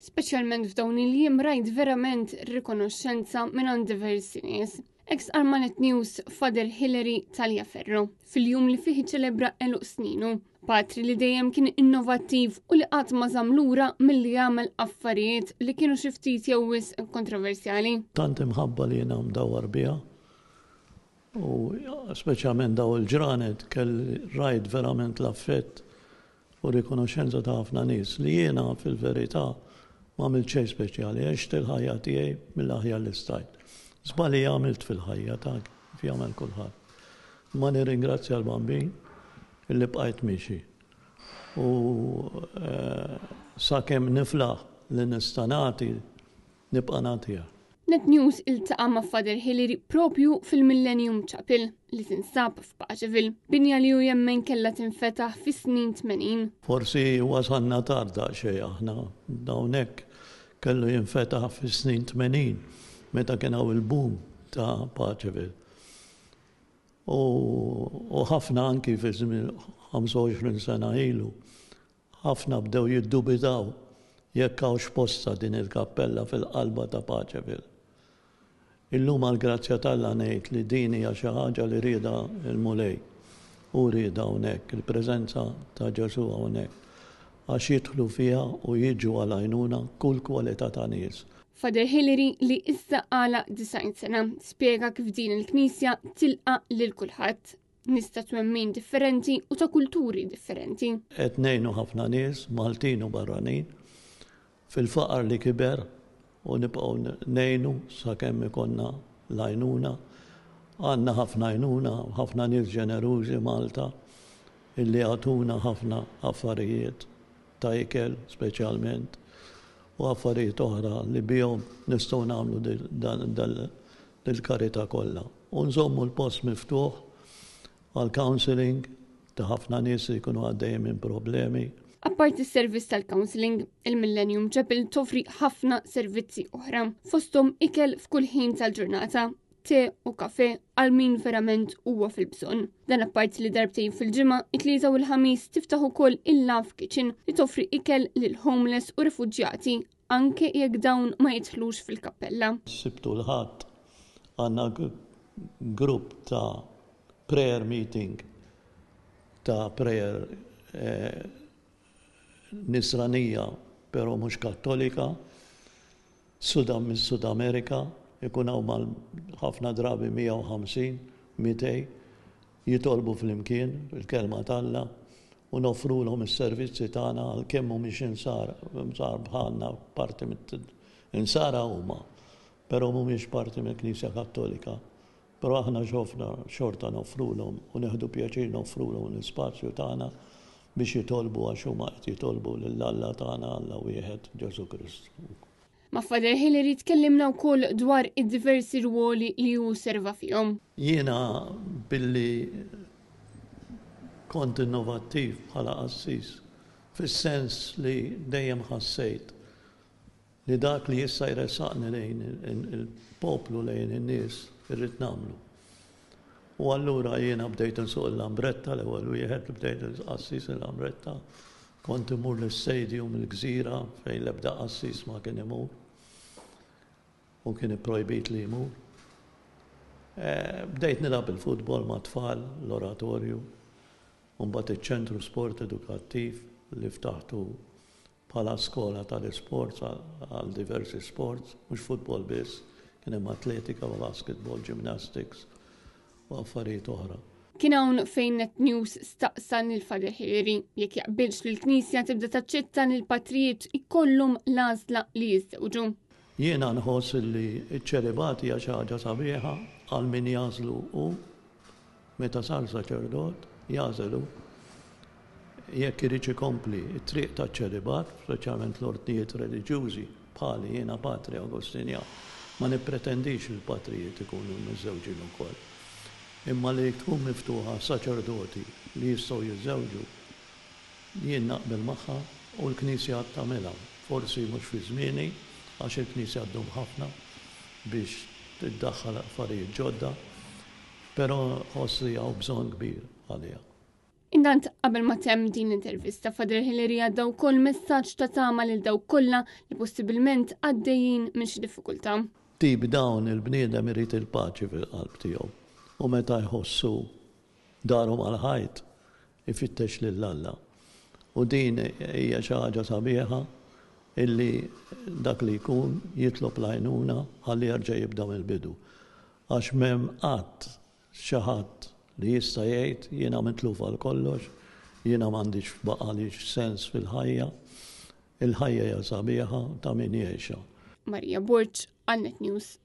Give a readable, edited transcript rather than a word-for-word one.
Speċjalment f'dawn il-jiem rajt verament rikonoxxenza minn diversi nies. Ex Armanet News Father Hilary Taliaferro fil-jum li fih ċelebra eluq sninu. Patri li dejjem kien innovattiv u li qatt ma żamlura milli jagħmel affarijiet li kienu xi ftit jew wisq kontroversjali. Tant imħabba li jiena mdawwar biha u speċjalment daw il-ġranet kelli rajt verament l-affett u rikonoxxenza ta' ħafna nies li jiena fil-verità ma għamilt xejn speċjali għext il-ħajja tiegħi mill-aħjar li stajt. Żbali għamilt fil-ħajja ta' kif jagħmel kulħadd. Ma nirringrazzja l-bambin illi bqajt miexi. U sakemm niflaħ li nista' nagħti nibqa' nagħtiha. Net News iltaqa' ma' Father Hilary propju fil-Millennium Chapel li tinsab f'Paċeville, binja li hu jemmen kellha tinfetaħ fis-snin 80. Forsi wasalna tarda xejn aħna hawnhekk kellu jinfetaħ fis-snin 80 meta kien hawn il-boom ta' Paċeville. U ħafna anki fi żmien 25 sena ilu, ħafna bdew jiddubitaw jekk hawnx posta din il-kappella fil-qalba ta' Paċeville. Illum għall-grazzja tal-Alla ngħid li din hija xi ħaġa li rieda l-Mulej u rieda hawnhekk, il-preżenza ta' Ġesu hawnhekk għax jidħlu fiha u jiġu għal għajnuna kull kwalità ta' nies. Father Hilary li issa għala 90 sena spjega kif din il-Knisja tilqa' lil kulħadd, nies ta' twemmin differenti u ta' kulturi differenti. Qed ngħinu ħafna nies Maltin u barranin fil-faqar li kiber u nibqgħu ngħinu sakemm ikonna l-għajnuna. Għandna ħafna għajnuna, ħafna nies ġenerużi Malta illi għatuna ħafna affarijiet ta' ikel speċjalment u affarijiet oħra li bihom nistgħu nagħmlu dil-karità kollha. U nżommu l-post miftuħ għal counseling ta' ħafna nies li jkunu għaddejjin minn problemi. Apparti s-servizz tal-counseling, il-Millennium Chapel toffri ħafna servizzi oħra, fosthom ikel f'kull ħin tal-ġurnata, te u kafe għal min verament huwa fil-bżonn. Dan apparti li darbtejn fil-ġimgħa, it-tlieta u l-ħamis tiftaħ ukoll il-Love Kitchen li toffri ikel lil homeless u rifuġjati anke jekk dawn ma jidħlux fil-kappella. Sibtu l-ħadd għandna grupp ta' prayer meeting ta' prayer nisranija pero mhux kattolika, mis-Sud Amerika, ikun hawn ħafna drabi 150, 200 jitolbu fl-imkien il-kelma tal-Alla u nofrulhom is-servizzi tagħna għal kemm mhumiex insar bħalna parti insara huma, però mhumiex parti mill-Knisja Kattolika. Però aħna xorta nofrulhom u neħdu pjaċir nofrulhom l-ispazju tagħna biex jitolbu għax huma qed jitolbu lill-Alla tagħna Alla wieħed Ġesu Kristu. Ma' Father Hilary tkellimna wkoll dwar id-diversi ruoli li hu serva fihom. Jiena billi kont innovattiv bħala qassis fis-sens li dejjem ħassejt li dak li jista' jressaqni lejn il-poplu lejn in-nies irrid nagħmlu. U allura jiena bdejt insuq l-Lambretta l-ewwel wieħed li bdejt inqassis l-Lambretta. Kont imur l-stadium il-Gżira fejn l-ebda qassis ma kien imur u kien ipprojbit li jmur. Bdejt nilab il-futbol ma' tfal, l-oratorju, u mbagħad iċ-ċentru sport edukattiv li ftaħtu bħala skola tal-isports għal diversi sports, mhux futbol biss, kien hemm atletika, basketball, gymnastics u affarijiet oħra. Kien hawn fejn Net News staqsan il-Father Hilary jekk jaqbilx li l-Knisja tibda taċċetta li l-patrijiet ikollhom l-għażla li jiżżewġu. Jiena nħoss li ċ-ċelibat hija xi ħaġa sabiħa għal min jażlu u meta sar saċerdot jażelu jekk irid ikompli t-triq taċ-ċelibat, speċjalment l-ordnijiet reliġjużi bħali jiena Patri Agustinjan, ma nippretendix il-patrijiet ikunu miżżewġin ukoll. Imma li tkun miftuħa saċerdoti li jistgħu jiżżewġu jien naqbel magħha u l-Knisja tagħmilha. Forsi mhux fi żmieni għax il-Knisja ddum ħafna biex tiddaħħal affarijiet ġodda, però ħossi hawn bżonn kbir għaliha. Indant qabel ma temm din l-intervista Father Hillary għadda wkoll messaġġ ta' tama lil dawk kollha li possibilment għaddejjin minn xi diffikultà. Tip dawn il-bniedem irid il-paċi fil-qalb tiegħu. U meta jħossu darhom għal ħajt ifittex lil Alla. U din hija xi ħaġa sabiħa illi dak li jkun jitlob l-għajnuna ħalli jerġa' jibda mill-bidu. Għax m'hemm qatt xi ħadd li jista' jgħid jiena mitluf għal kollox, jiena m'għandix baqalix sens fil-ħajja, il-ħajja hija sabiħa ta' min jgħixha. Marija Burġ, Għal Net News.